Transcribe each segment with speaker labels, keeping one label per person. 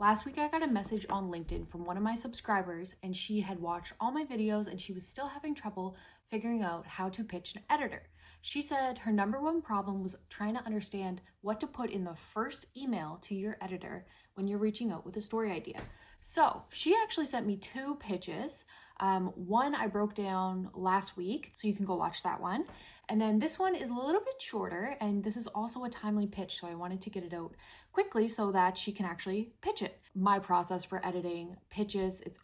Speaker 1: Last week I got a message on LinkedIn from one of my subscribers, and she had watched all my videos and she was still having trouble figuring out how to pitch an editor. She said her number one problem was trying to understand what to put in the first email to your editor when you're reaching out with a story idea. So she actually sent me two pitches. One I broke down last week, so you can go watch that one. And then this one is a little bit shorter, and this is also a timely pitch, so I wanted to get it out quickly so that she can actually pitch it. My process for editing pitches, it's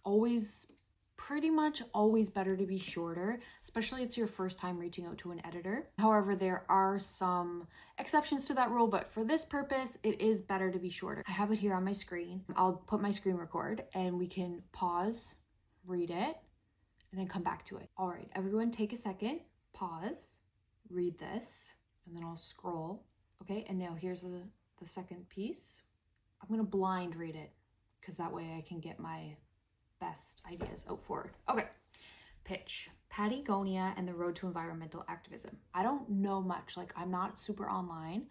Speaker 1: pretty much always better to be shorter, especially it's your first time reaching out to an editor. However, there are some exceptions to that rule, but for this purpose, it is better to be shorter. I have it here on my screen. I'll put my screen record and we can pause, read it, and then come back to it. All right, everyone take a second, pause, read this, and then I'll scroll. Okay, and now here's the second piece. I'm gonna blind read it because that way I can get my best ideas out forward. Okay, pitch. Patagonia and the road to environmental activism. I don't know much, like I'm not super online,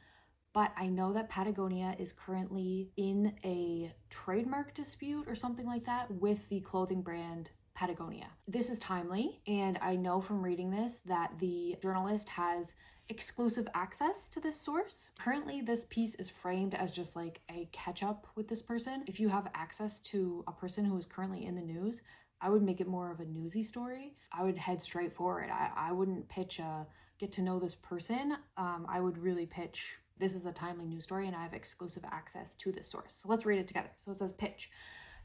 Speaker 1: but I know that Patagonia is currently in a trademark dispute or something like that with the clothing brand Patagonia. This is timely, and I know from reading this that the journalist has exclusive access to this source. Currently, this piece is framed as just like a catch up with this person. If you have access to a person who is currently in the news, I would make it more of a newsy story. I would head straight for it. I wouldn't pitch a get to know this person. I would really pitch, this is a timely news story and I have exclusive access to this source. So let's read it together. So it says pitch.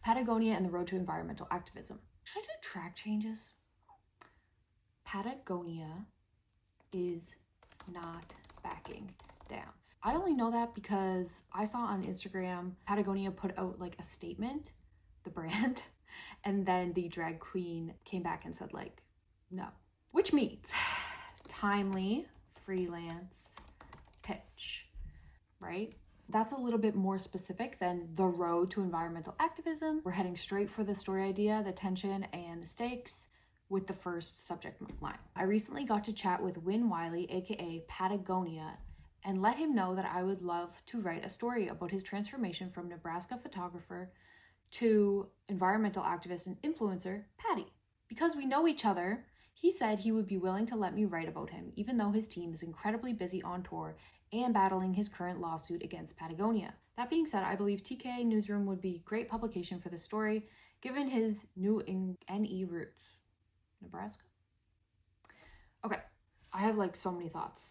Speaker 1: Patagonia and the road to environmental activism. Should I do track changes? Patagonia is not backing down. I only know that because I saw on Instagram Patagonia put out like a statement, the brand, and then the drag queen came back and said like, no. Which means timely, freelance, pitch, right? That's a little bit more specific than the road to environmental activism. We're heading straight for the story idea, the tension, and the stakes with the first subject line. I recently got to chat with Win Wiley, aka Patagonia, and let him know that I would love to write a story about his transformation from Nebraska photographer to environmental activist and influencer, Patty. Because we know each other, he said he would be willing to let me write about him, even though his team is incredibly busy on tour and battling his current lawsuit against Patagonia. That being said, I believe TK Newsroom would be great publication for this story, given his new NE roots. Nebraska? Okay, I have like so many thoughts.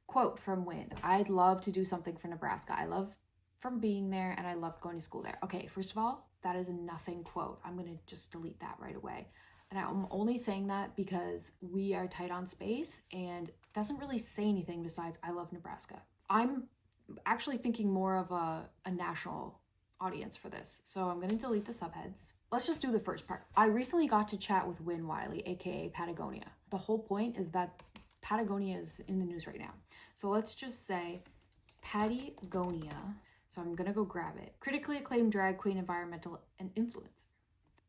Speaker 1: Quote from Win, I'd love to do something for Nebraska. I love from being there and I loved going to school there. Okay, first of all, that is a nothing quote. I'm gonna just delete that right away. And I'm only saying that because we are tight on space and it doesn't really say anything besides I love Nebraska. I'm actually thinking more of a national audience for this. So I'm gonna delete the subheads. Let's just do the first part. I recently got to chat with Win Wiley, aka Patagonia. The whole point is that Patagonia is in the news right now. So let's just say Patagonia. So I'm gonna go grab it. Critically acclaimed drag queen, environmental, and influencer.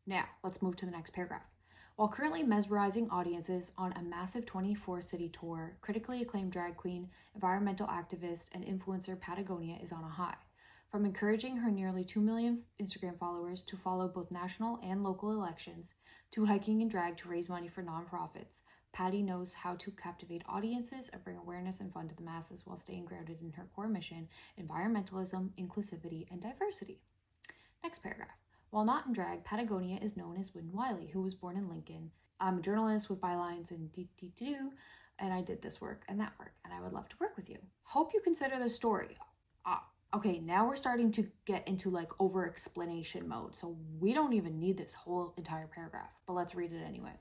Speaker 1: Now, let's move to the next paragraph. While currently mesmerizing audiences on a massive 24-city tour, critically acclaimed drag queen, environmental activist, and influencer Patagonia is on a high. From encouraging her nearly 2 million Instagram followers to follow both national and local elections, to hiking in drag to raise money for nonprofits, Patty knows how to captivate audiences and bring awareness and fun to the masses while staying grounded in her core mission, environmentalism, inclusivity, and diversity. Next paragraph. While not in drag, Patagonia is known as Win Wiley, who was born in Lincoln. I'm a journalist with bylines in do, and I did this work and that work, and I would love to work with you. Hope you consider the story. Okay, now we're starting to get into like over explanation mode, so we don't even need this whole entire paragraph, but let's read it anyway.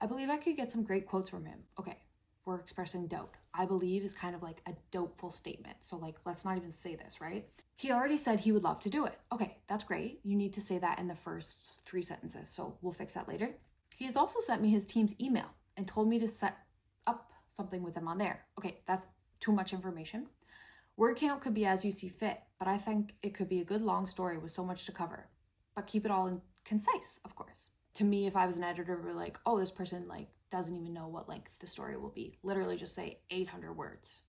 Speaker 1: I believe I could get some great quotes from him. Okay, we're expressing doubt. I believe is kind of like a doubtful statement, so like let's not even say this, right? He already said he would love to do it. Okay, that's great. You need to say that in the first 3 sentences, so we'll fix that later. He has also sent me his team's email and told me to set up something with them on there. Okay, that's too much information. Word count could be as you see fit, but I think it could be a good long story with so much to cover. But keep it all in concise, of course. To me, if I was an editor, we're like, oh, this person like doesn't even know what length the story will be. Literally just say 800 words.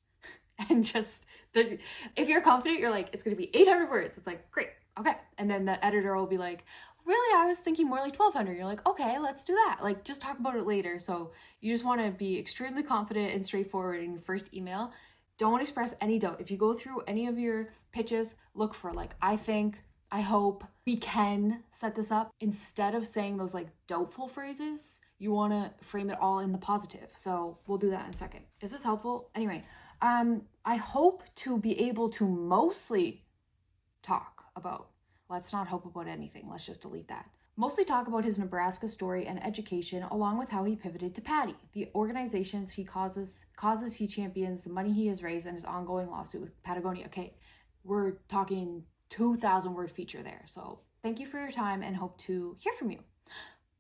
Speaker 1: And just, if you're confident, you're like, it's going to be 800 words. It's like, great. Okay. And then the editor will be like, really, I was thinking more like 1200. You're like, okay, let's do that. Like, just talk about it later. So you just want to be extremely confident and straightforward in your first email. Don't express any doubt. If you go through any of your pitches, look for like, I think, I hope, we can set this up. Instead of saying those like doubtful phrases, you want to frame it all in the positive. So we'll do that in a second. Is this helpful? Anyway, I hope to be able to mostly talk about, let's not hope about anything. Let's just delete that. Mostly talk about his Nebraska story and education, along with how he pivoted to Patty, the organizations he causes he champions, the money he has raised, and his ongoing lawsuit with Patagonia. Okay, we're talking 2,000 word feature there. So thank you for your time and hope to hear from you.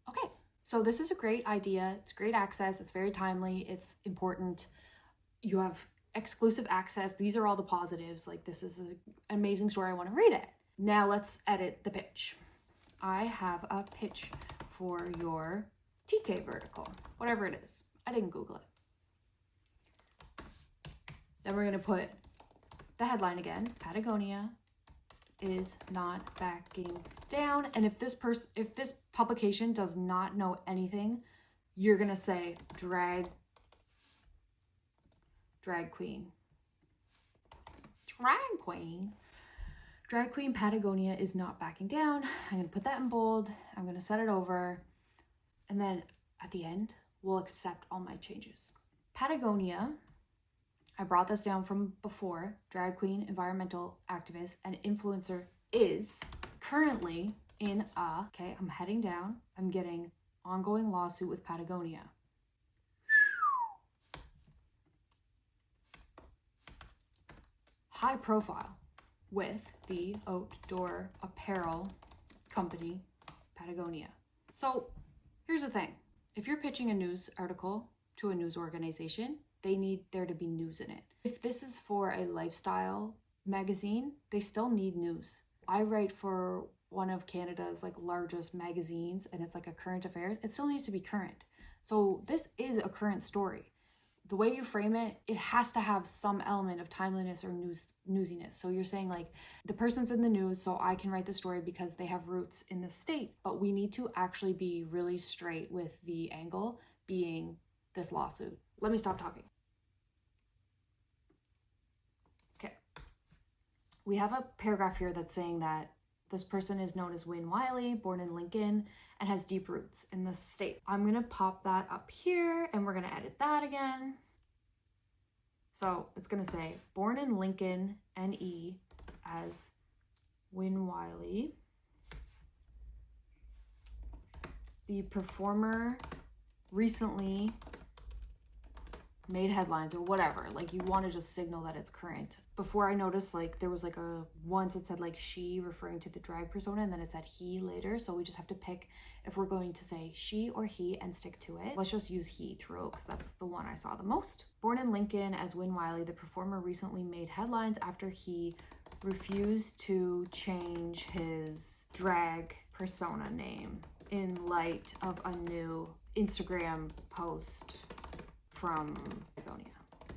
Speaker 1: Okay, so this is a great idea. It's great access. It's very timely. It's important. You have exclusive access. These are all the positives. Like, this is an amazing story. I want to read it. Now let's edit the pitch. I have a pitch for your TK vertical, whatever it is. I didn't Google it. Then we're going to put the headline again. Patagonia is not backing down. And if this publication does not know anything, you're going to say drag queen. Drag queen Patagonia is not backing down. I'm going to put that in bold. I'm going to set it over. And then at the end, we'll accept all my changes. Patagonia, I brought this down from before. Drag queen, environmental activist, and influencer is currently in okay, I'm heading down. I'm getting ongoing lawsuit with Patagonia. High profile with the outdoor apparel company Patagonia. So here's the thing. If you're pitching a news article to a news organization, they need there to be news in it. If this is for a lifestyle magazine, they still need news. I write for one of Canada's like largest magazines, and it's like a current affairs. It still needs to be current. So this is a current story. The way you frame it, it has to have some element of timeliness or newsiness. So you're saying like, the person's in the news, so I can write the story because they have roots in the state. But we need to actually be really straight with the angle being this lawsuit. Let me stop talking. Okay. We have a paragraph here that's saying that this person is known as Wynne Wiley, born in Lincoln, and has deep roots in the state. I'm gonna pop that up here and we're gonna edit that again. So it's gonna say, born in Lincoln, NE, as Wynne Wiley. The performer recently made headlines or whatever. Like, you want to just signal that it's current. Before, I noticed like there was like once it said like she, referring to the drag persona, and then it said he later. So we just have to pick if we're going to say she or he and stick to it. Let's just use he throughout because that's the one I saw the most. Born in Lincoln as Wynne Wiley, the performer recently made headlines after he refused to change his drag persona name in light of a new Instagram post from Patagonia,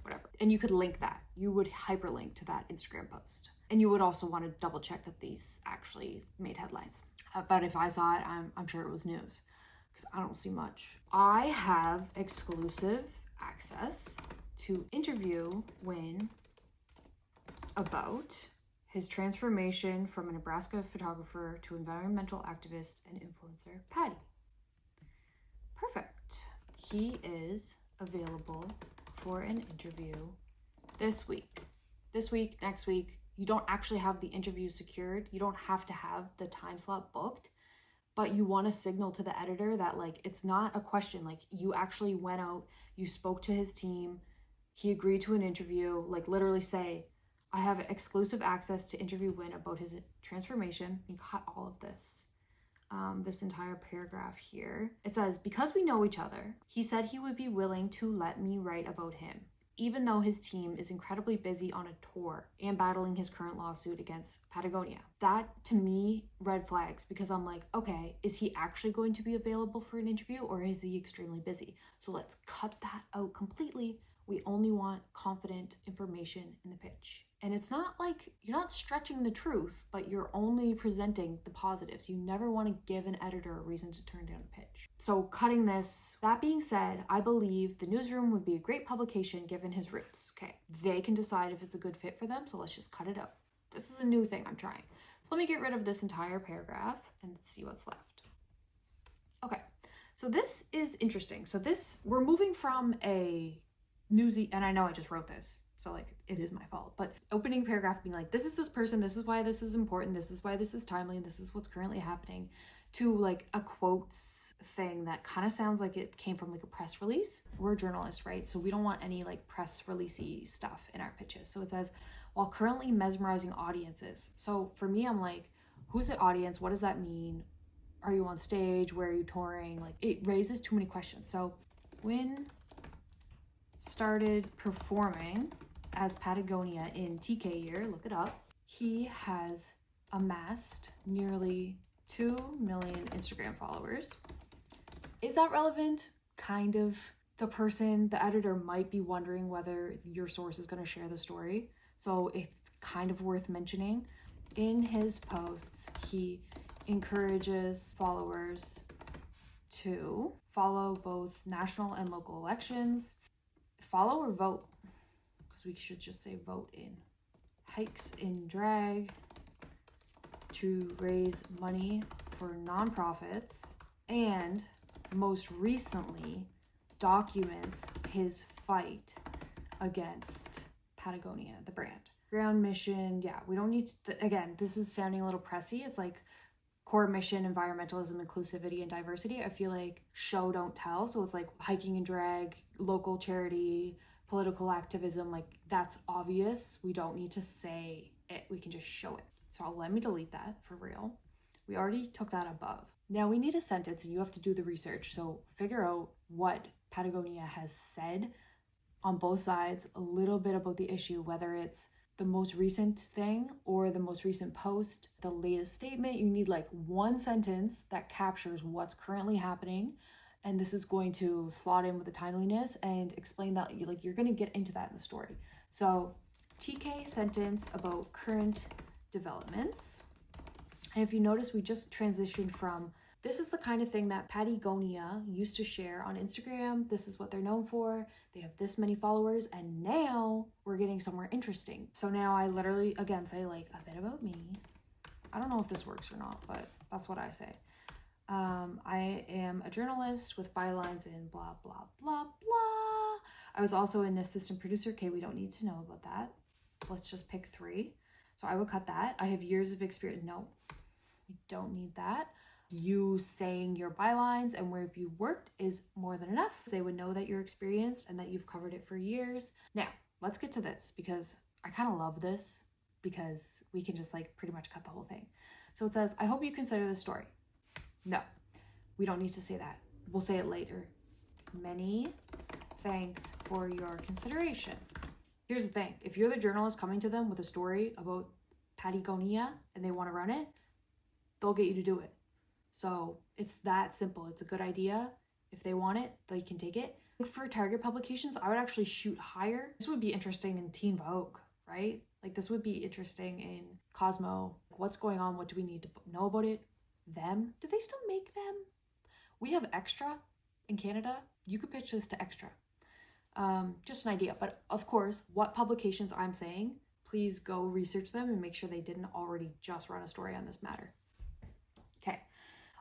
Speaker 1: whatever. And you could link that. You would hyperlink to that Instagram post. And you would also want to double check that these actually made headlines. But if I saw it, I'm sure it was news because I don't see much. I have exclusive access to interview Wynne about his transformation from a Nebraska photographer to environmental activist and influencer, Patty. Perfect. He is available for an interview this week, next week. You don't actually have the interview secured. You don't have to have the time slot booked, but you want to signal to the editor that like, it's not a question. Like, you actually went out, you spoke to his team, he agreed to an interview. Like, literally say, I have exclusive access to interview Wynne about his transformation. You cut all of this. This entire paragraph here. It says, because we know each other, he said he would be willing to let me write about him, even though his team is incredibly busy on a tour and battling his current lawsuit against Patagonia. That, to me, red flags, because I'm like, okay, is he actually going to be available for an interview or is he extremely busy? So let's cut that out completely. We only want confident information in the pitch. And it's not like you're not stretching the truth, but you're only presenting the positives. You never want to give an editor a reason to turn down a pitch. So cutting this, that being said, I believe the newsroom would be a great publication given his roots. Okay, they can decide if it's a good fit for them, so let's just cut it out. This is a new thing I'm trying. So let me get rid of this entire paragraph and see what's left. Okay, so this is interesting. So this, we're moving from a newsy, and I know I just wrote this, so like it is my fault, but opening paragraph being like, this is this person, this is why this is important, this is why this is timely, and this is what's currently happening, to like a quotes thing that kind of sounds like it came from like a press release. We're journalists, right? So we don't want any like press releasey stuff in our pitches. So it says, while currently mesmerizing audiences. So for me, I'm like, who's the audience? What does that mean? Are you on stage? Where are you touring? Like, it raises too many questions. So when started performing as Patagonia in TK year, look it up, he has amassed nearly 2 million Instagram followers. Is that relevant? Kind of. The editor might be wondering whether your source is going to share the story. So it's kind of worth mentioning. In his posts, he encourages followers to follow both national and local elections. Follow or vote, because we should just say vote in. Hikes in drag to raise money for nonprofits, and most recently documents his fight against Patagonia, the brand. Ground mission, yeah, we don't need to, again, this is sounding a little pressy. It's like core mission, environmentalism, inclusivity, and diversity. I feel like show, don't tell. So it's like hiking and drag, local charity, political activism, like that's obvious. We don't need to say it, we can just show it. So let me delete that for real. We already took that above. Now we need a sentence and you have to do the research. So figure out what Patagonia has said on both sides, a little bit about the issue, whether it's the most recent thing or the most recent post, the latest statement. You need like one sentence that captures what's currently happening. And this is going to slot in with the timeliness and explain that you're going to get into that in the story. So TK sentence about current developments. And if you notice, we just transitioned from, this is the kind of thing that Patagonia used to share on Instagram. This is what they're known for. They have this many followers, and now we're getting somewhere interesting. So now I literally, again, say like a bit about me. I don't know if this works or not, but that's what I say. I am a journalist with bylines in blah, blah, blah, blah. I was also an assistant producer. Okay, we don't need to know about that. Let's just pick 3. So I would cut that. I have years of experience. No, we don't need that. You saying your bylines and where you worked is more than enough. They would know that you're experienced and that you've covered it for years. Now, let's get to this because I kind of love this because we can just like pretty much cut the whole thing. So it says, I hope you consider the story. No, we don't need to say that. We'll say it later. Many thanks for your consideration. Here's the thing. If you're the journalist coming to them with a story about Patagonia and they want to run it, they'll get you to do it. So it's that simple. It's a good idea. If they want it, they can take it. For target publications, I would actually shoot higher. This would be interesting in Teen Vogue, right? Like this would be interesting in Cosmo. What's going on? What do we need to know about it? Them? Do they still make them? We have Extra in Canada. You could pitch this to Extra. Just an idea. But of course, what publications I'm saying, please go research them and make sure they didn't already just run a story on this matter. Okay.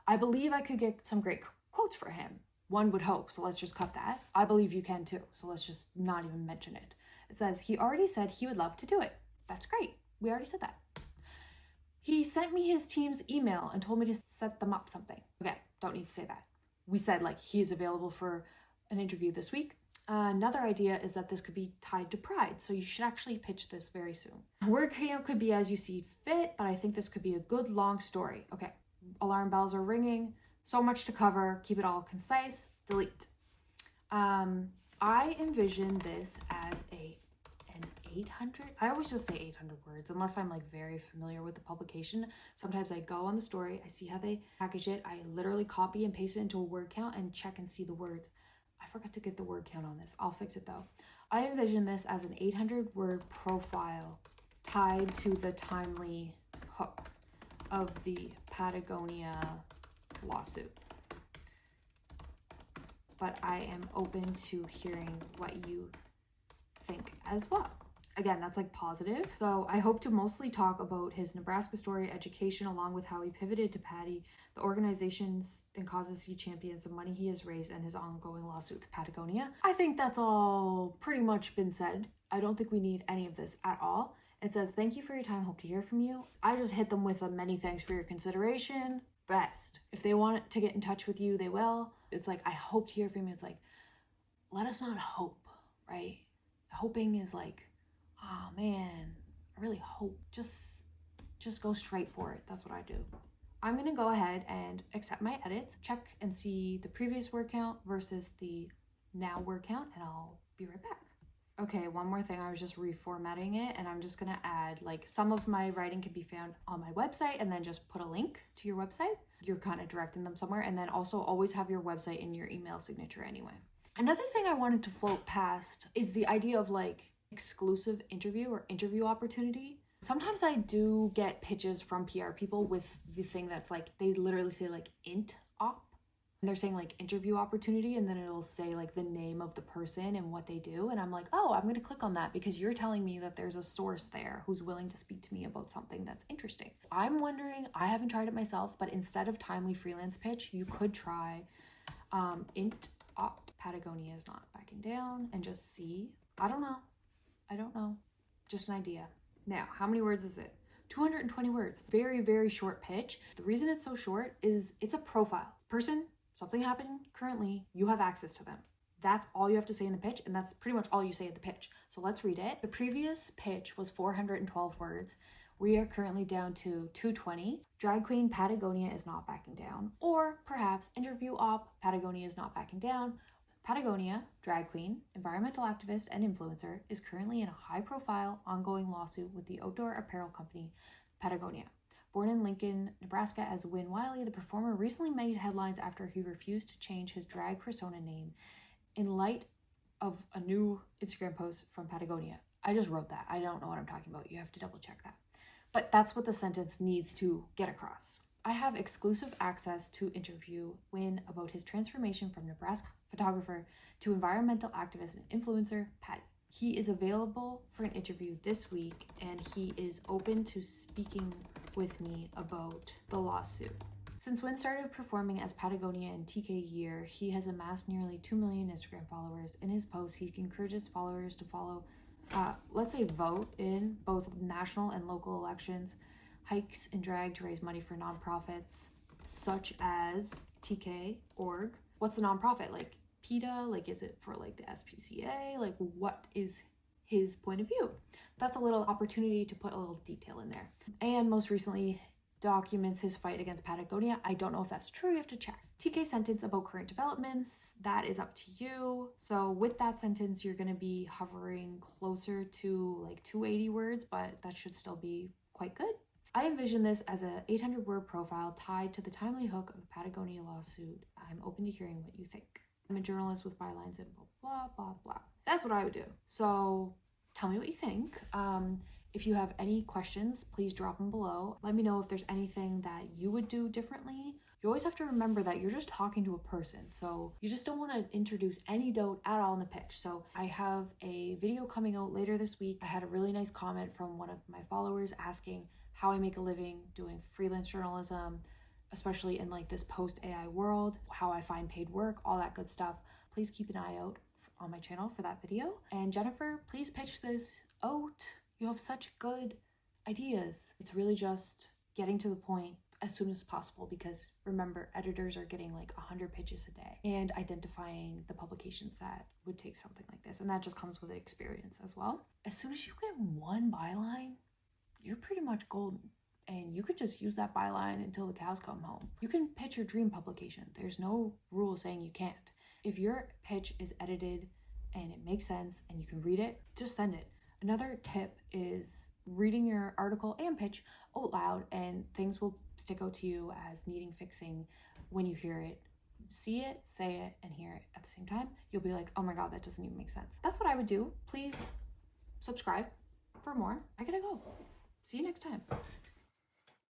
Speaker 1: I believe I could get some great quotes for him. One would hope, so let's just cut that. I believe you can too, so let's just not even mention it. It says, he already said he would love to do it. That's great. We already said that. He sent me his team's email and told me to set them up something. Okay, don't need to say that. We said like he's available for an interview this week. Another idea is that this could be tied to Pride, so you should actually pitch this very soon. Word count could be as you see fit, but I think this could be a good long story. Okay, alarm bells are ringing. So much to cover. Keep it all concise. Delete. I envision this as an 800. I always just say 800 words unless I'm like very familiar with the publication. Sometimes I go on the story, I see how they package it. I literally copy and paste it into a word count and check and see the words. I forgot to get the word count on this. I'll fix it though. I envision this as an 800 word profile tied to the timely hook of the Patagonia lawsuit. But I am open to hearing what you think as well. Again, that's like positive. So I hope to mostly talk about his Nebraska story, education, along with how he pivoted to Patty, the organizations and causes he champions, the money he has raised, and his ongoing lawsuit with Patagonia. I think that's all pretty much been said. I don't think we need any of this at all. It says, thank you for your time. Hope to hear from you. I just hit them with a many thanks for your consideration. Best. If they want to get in touch with you, they will. It's like, I hope to hear from you. It's like, let us not hope, right? Hoping is like, oh man, I really hope. Just go straight for it. That's what I do. I'm gonna go ahead and accept my edits, check and see the previous word count versus the now word count, and I'll be right back. Okay, one more thing, I was just reformatting it, and I'm just gonna add, like, some of my writing can be found on my website, and then just put a link to your website. You're kind of directing them somewhere, and then also always have your website in your email signature anyway. Another thing I wanted to float past is the idea of like exclusive interview or interview opportunity. Sometimes I do get pitches from PR people with the thing that's like, they literally say like int op, and they're saying like interview opportunity, and then it'll say like the name of the person and what they do. And I'm like, oh, I'm gonna click on that because you're telling me that there's a source there who's willing to speak to me about something that's interesting. I'm wondering, I haven't tried it myself, but instead of timely freelance pitch, you could try int op, Patagonia is not backing down, and just see. I don't know, just an idea. Now, how many words is it? 220 words. Very, very short pitch. The reason it's so short is it's a profile. Person, something happened currently, you have access to them. That's all you have to say in the pitch, and that's pretty much all you say in the pitch. So let's read it. The previous pitch was 412 words. We are currently down to 220. Drag queen Patagonia is not backing down. Or perhaps interview op, Patagonia is not backing down. Patagonia, drag queen, environmental activist, and influencer, is currently in a high-profile, ongoing lawsuit with the outdoor apparel company Patagonia. Born in Lincoln, Nebraska as Win Wiley, the performer recently made headlines after he refused to change his drag persona name in light of a new Instagram post from Patagonia. I just wrote that. I don't know what I'm talking about. You have to double check that. But that's what the sentence needs to get across. I have exclusive access to interview Win about his transformation from Nebraska photographer to environmental activist and influencer, Patty. He is available for an interview this week, and he is open to speaking with me about the lawsuit. Since Win started performing as Patagonia in TK year, he has amassed nearly 2 million Instagram followers. In his posts, he encourages followers to follow, let's say vote in both national and local elections, hikes and drag to raise money for nonprofits such as TK.org. What's a nonprofit? Like PETA? Like, is it for like the SPCA? Like, what is his point of view? That's a little opportunity to put a little detail in there. And most recently, documents his fight against Patagonia. I don't know if that's true, you have to check. TK sentence about current developments, that is up to you. So with that sentence, you're gonna be hovering closer to like 280 words, but that should still be quite good. I envision this as a 800-word profile tied to the timely hook of the Patagonia lawsuit. I'm open to hearing what you think. I'm a journalist with bylines and blah, blah, blah. That's what I would do. So tell me what you think. If you have any questions, please drop them below. Let me know if there's anything that you would do differently. You always have to remember that you're just talking to a person, so you just don't want to introduce any doubt at all in the pitch. So I have a video coming out later this week. I had a really nice comment from one of my followers asking how I make a living doing freelance journalism, especially in like this post-AI world, how I find paid work, all that good stuff. Please keep an eye out on my channel for that video. And Jennifer, please pitch this out. You have such good ideas. It's really just getting to the point as soon as possible, because remember, editors are getting like 100 pitches a day, and identifying the publications that would take something like this. And that just comes with experience as well. As soon as you get one byline, you're pretty much golden. And you could just use that byline until the cows come home. You can pitch your dream publication. There's no rule saying you can't. If your pitch is edited and it makes sense and you can read it, just send it. Another tip is reading your article and pitch out loud, and things will stick out to you as needing fixing when you hear it. See it, say it, and hear it at the same time. You'll be like, oh my God, that doesn't even make sense. That's what I would do. Please subscribe. for more. I gotta go. See you next time.